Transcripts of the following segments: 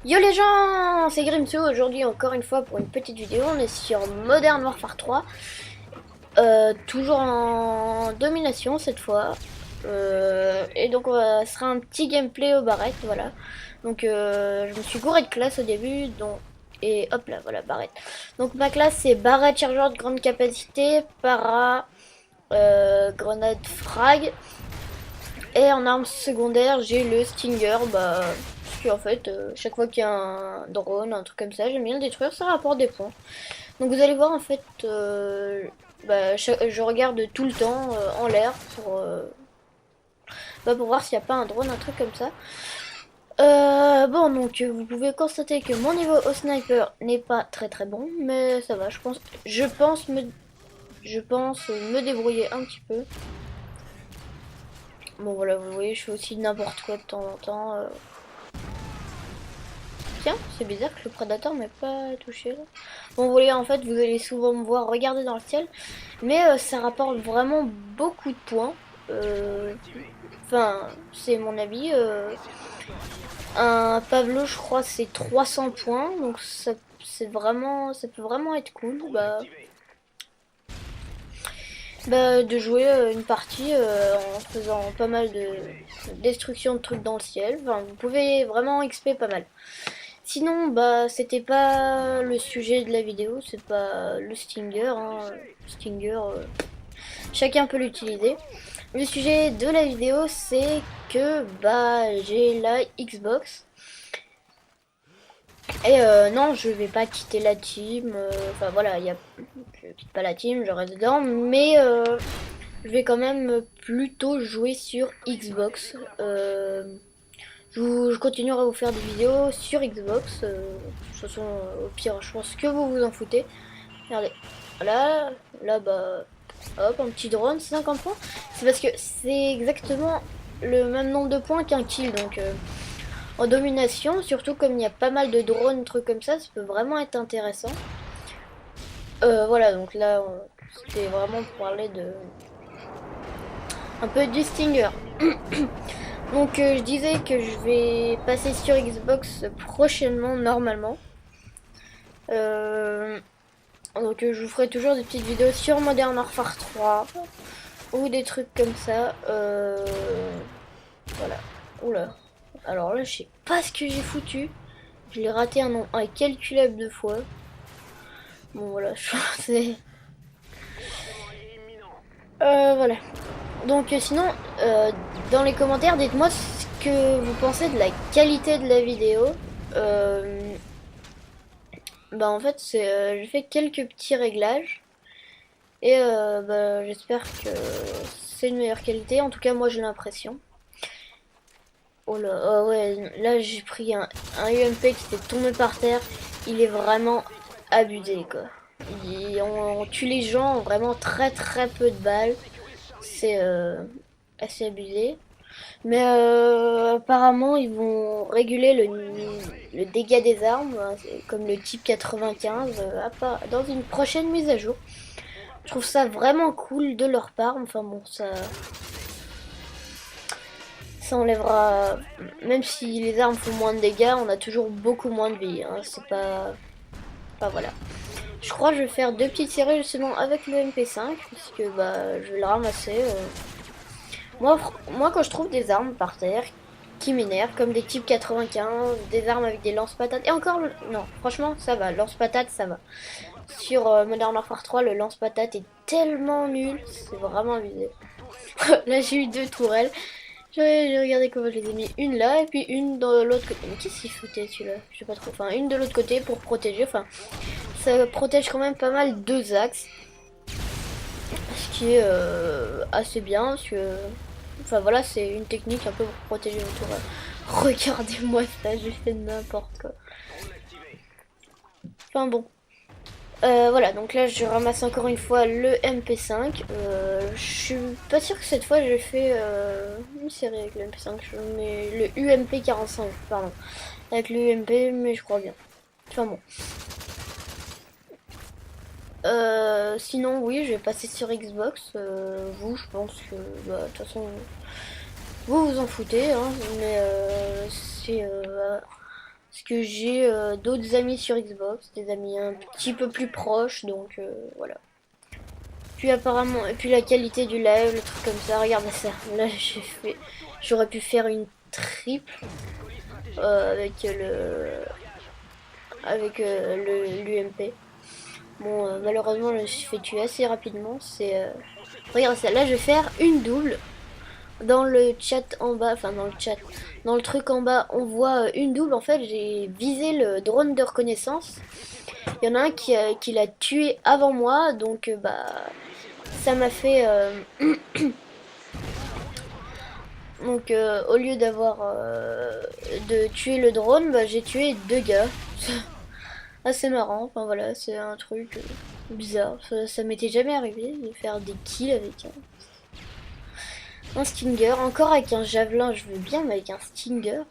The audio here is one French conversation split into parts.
Yo les gens, c'est Grimso, aujourd'hui encore une fois pour une petite vidéo, on est sur Modern Warfare 3, toujours en domination cette fois, et donc ce sera un petit gameplay au barrette, voilà. Donc je me suis gouré de classe au début, donc, et hop là, voilà, barrette. Donc ma classe c'est barrette chargeur de grande capacité, para, grenade frag, et en arme secondaire j'ai le Stinger, parce qu'en fait, chaque fois qu'il y a un drone, un truc comme ça, j'aime bien le détruire, ça rapporte des points. Donc vous allez voir en fait, je regarde tout le temps en l'air pour voir s'il n'y a pas un drone, un truc comme ça. Bon, donc vous pouvez constater que mon niveau au sniper n'est pas très très bon, mais ça va, je pense me débrouiller un petit peu. Bon voilà, vous voyez, je fais aussi n'importe quoi de temps en temps. Tiens, c'est bizarre que le prédateur m'ait pas touché là. Bon, vous voyez, en fait, vous allez souvent me voir regarder dans le ciel, mais ça rapporte vraiment beaucoup de points. Enfin, c'est mon avis. Un Pavlo, je crois, c'est 300 points, donc c'est vraiment, ça peut vraiment être cool. De jouer une partie en faisant pas mal de destruction de trucs dans le ciel. Enfin, vous pouvez vraiment XP pas mal. Sinon, c'était pas le sujet de la vidéo, c'est pas le Stinger. Hein. Stinger, chacun peut l'utiliser. Le sujet de la vidéo, c'est que j'ai la Xbox. Et non, je vais pas quitter la team. Enfin voilà, je quitte pas la team, je reste dedans, mais je vais quand même plutôt jouer sur Xbox. Je continuerai à vous faire des vidéos sur Xbox. De toute façon, au pire, je pense que vous vous en foutez. Regardez. Voilà. Là, hop, un petit drone, 50 points. C'est parce que c'est exactement le même nombre de points qu'un kill. Donc, en domination, surtout comme il y a pas mal de drones, trucs comme ça peut vraiment être intéressant. Voilà, donc là, c'était vraiment pour parler de un peu du Stinger. Donc je disais que je vais passer sur Xbox prochainement, normalement. Euh, donc je vous ferai toujours des petites vidéos sur Modern Warfare 3 ou des trucs comme ça. Voilà. Oula. Alors là, je sais pas ce que j'ai foutu. Je l'ai raté un nombre incalculable de fois. Bon voilà, je pense que c'est... Voilà. Donc sinon, dans les commentaires, dites-moi ce que vous pensez de la qualité de la vidéo. En fait, j'ai fait quelques petits réglages et j'espère que c'est une meilleure qualité. En tout cas, moi j'ai l'impression. Oh là, oh ouais, là j'ai pris un UMP qui était tombé par terre. Il est vraiment abusé quoi. On tue les gens vraiment très très peu de balles. C'est assez abusé. Mais apparemment, ils vont réguler le dégât des armes, hein, comme le type 95, dans une prochaine mise à jour. Je trouve ça vraiment cool de leur part. Enfin bon, ça enlèvera. Même si les armes font moins de dégâts, on a toujours beaucoup moins de vie. Hein, c'est pas. Enfin voilà. Je crois que je vais faire deux petites séries justement avec le MP5, puisque je vais le ramasser. Moi, quand je trouve des armes par terre qui m'énervent, comme des types 95, des armes avec des lance-patates, et encore, non, franchement, ça va, lance-patates, ça va. Sur Modern Warfare 3, le lance-patate est tellement nul, c'est vraiment abusé. Là, j'ai eu deux tourelles. J'ai regardé comment je les ai mis, une là et puis une dans l'autre côté. Mais qu'est-ce qu'il foutait celui-là? Je sais pas trop. Enfin, une de l'autre côté pour protéger. Enfin, ça protège quand même pas mal deux axes. Ce qui est assez bien parce que enfin voilà, c'est une technique un peu pour protéger votre tour. Regardez-moi ça, j'ai fait n'importe quoi. Enfin bon. Voilà, donc là je ramasse encore une fois le MP5. Je suis pas sûr que cette fois j'ai fait une série avec le MP5, mais le UMP 45, pardon. Avec le UMP, mais je crois bien. Enfin bon. Sinon, oui, je vais passer sur Xbox. Vous, je pense que, de toute façon, vous vous en foutez, hein, mais Parce que j'ai d'autres amis sur Xbox, des amis un petit peu plus proches, donc voilà. Puis apparemment, et puis la qualité du live, le truc comme ça, regardez ça. Là j'aurais pu faire une triple avec l'UMP. Bon, malheureusement, je me suis fait tuer assez rapidement. Regarde ça, là je vais faire une double. Dans le chat en bas, enfin dans le chat, dans le truc en bas, on voit une double. En fait, j'ai visé le drone de reconnaissance. Il y en a un qui l'a tué avant moi, donc bah ça m'a fait... donc au lieu d'avoir de tuer le drone, bah, j'ai tué deux gars. Assez marrant, enfin voilà, c'est un truc bizarre. Ça m'était jamais arrivé de faire des kills avec un Stinger. Encore avec un javelin, je veux bien, mais avec un Stinger.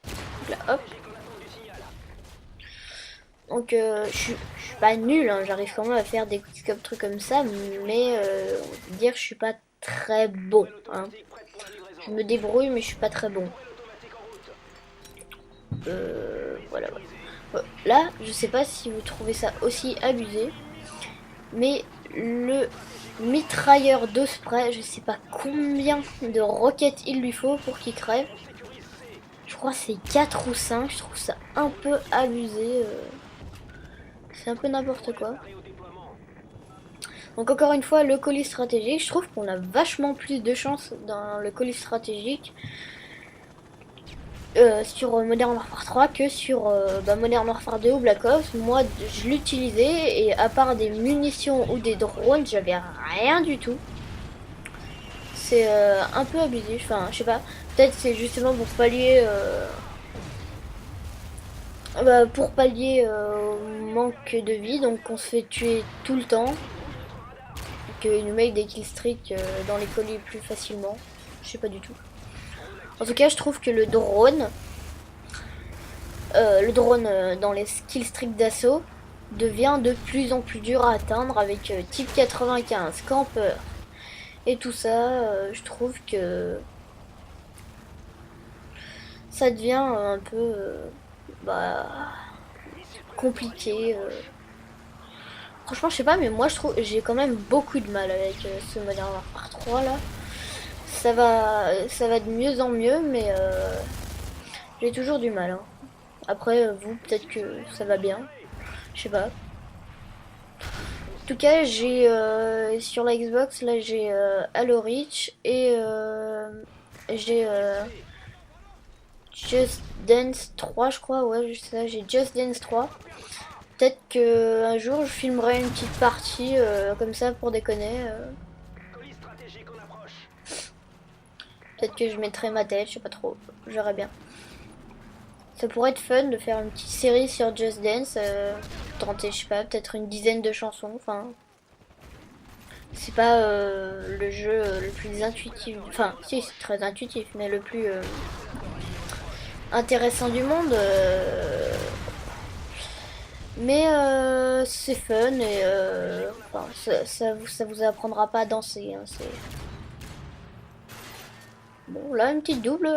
Donc là, hop. Donc je suis pas nul, hein, j'arrive quand même à faire des trucs comme ça, mais on va dire que je suis pas très bon. Hein. Je me débrouille, mais je suis pas très bon. Voilà. Là, je sais pas si vous trouvez ça aussi abusé, mais le mitrailleur d'Osprey, je sais pas combien de roquettes il lui faut pour qu'il crève. Je crois que c'est 4 ou 5, je trouve ça un peu abusé. C'est un peu n'importe quoi. Donc encore une fois, le colis stratégique, je trouve qu'on a vachement plus de chance dans le colis stratégique sur Modern Warfare 3 que sur Modern Warfare 2 ou Black Ops. Moi, je l'utilisais et à part des munitions ou des drones, j'avais rien du tout. C'est un peu abusif, enfin, je sais pas. Peut-être c'est justement pour pallier au manque de vie, donc on se fait tuer tout le temps. Qu'ils nous mettent des killstreaks dans les colis plus facilement. Je sais pas du tout. En tout cas, je trouve que le drone dans les killstreaks d'assaut devient de plus en plus dur à atteindre avec type 95, camper et tout ça. Je trouve que ça devient un peu compliqué. Franchement, je sais pas, mais moi je trouve j'ai quand même beaucoup de mal avec ce Modern Warfare 3 là. Ça va de mieux en mieux, mais j'ai toujours du mal. Hein. Après, vous, peut-être que ça va bien. Je sais pas. En tout cas, j'ai sur la Xbox, là j'ai Halo Reach et j'ai Just Dance 3, je crois. Ouais, ça, j'ai Just Dance 3. Peut-être que un jour je filmerai une petite partie comme ça pour déconner. Peut-être que je mettrai ma tête, je sais pas trop. J'aurais bien. Ça pourrait être fun de faire une petite série sur Just Dance. Tenter, je sais pas, peut-être une dizaine de chansons. Enfin, c'est pas le jeu le plus intuitif. Enfin, si, c'est très intuitif, mais le plus intéressant du monde. Mais c'est fun et enfin, ça vous apprendra pas à danser. Hein, bon, là, une petite double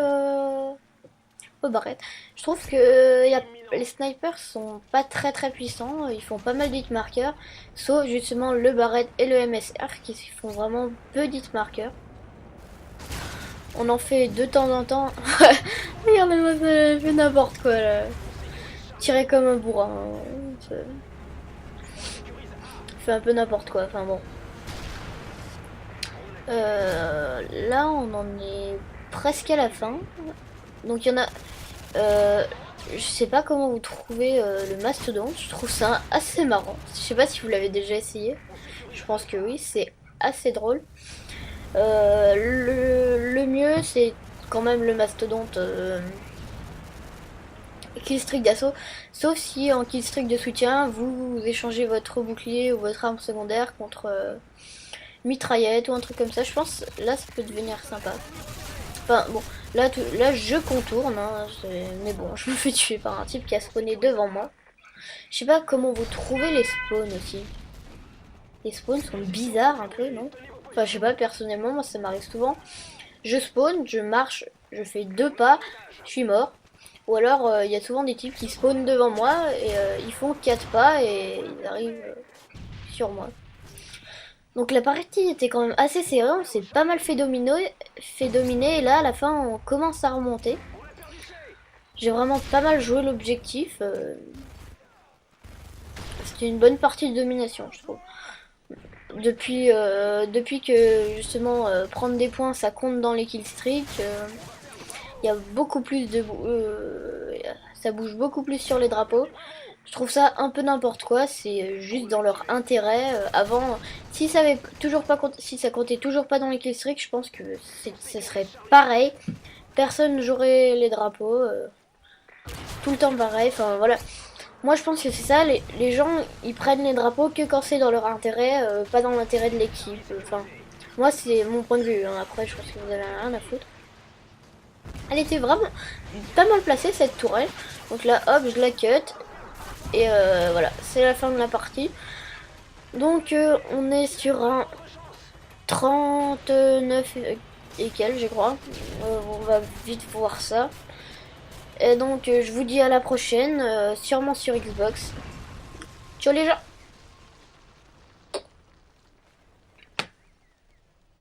au barrette. Je trouve que les snipers sont pas très puissants. Ils font pas mal d'hitmarkers. Sauf justement le barrette et le MSR qui font vraiment peu d'hitmarkers. On en fait de temps en temps. Regardez-moi ça, je fais n'importe quoi là. Tirer comme un bourrin. Je fais un peu n'importe quoi. Enfin bon. Là, on en est presque à la fin. Donc il y en a. Je sais pas comment vous trouvez le mastodonte. Je trouve ça assez marrant. Je sais pas si vous l'avez déjà essayé. Je pense que oui, c'est assez drôle. Le mieux, c'est quand même le mastodonte killstreak d'assaut. Sauf si en killstreak de soutien, vous échangez votre bouclier ou votre arme secondaire contre mitraillette ou un truc comme ça. Je pense là, ça peut devenir sympa. Enfin bon, là je contourne, hein, mais bon, je me fais tuer par un type qui a spawné devant moi. Je sais pas comment vous trouvez les spawns aussi. Les spawns sont bizarres un peu, non? Enfin, je sais pas, personnellement, moi ça m'arrive souvent. Je spawn, je marche, je fais 2 pas, je suis mort. Ou alors il y a souvent des types qui spawnent devant moi et ils font 4 pas et ils arrivent sur moi. Donc la partie était quand même assez serrée, on s'est pas mal fait dominer et là à la fin on commence à remonter. J'ai vraiment pas mal joué l'objectif. C'était une bonne partie de domination je trouve. Depuis que justement prendre des points ça compte dans les killstreaks, il y a beaucoup plus de... ça bouge beaucoup plus sur les drapeaux. Je trouve ça un peu n'importe quoi, c'est juste dans leur intérêt. Avant, si ça avait toujours pas si ça comptait toujours pas dans les killstreaks, je pense que ce serait pareil. Personne ne jouerait les drapeaux, tout le temps pareil. Enfin voilà. Moi je pense que c'est ça, les gens ils prennent les drapeaux que quand c'est dans leur intérêt, pas dans l'intérêt de l'équipe. Enfin, moi c'est mon point de vue, hein. Après je pense que vous avez rien à foutre. Elle était vraiment pas mal placée cette tourelle. Donc là hop je la cut. Et voilà, c'est la fin de la partie. Donc on est sur un 39 et quelques je crois. On va vite voir ça. Et donc je vous dis à la prochaine, sûrement sur Xbox. Ciao les gens!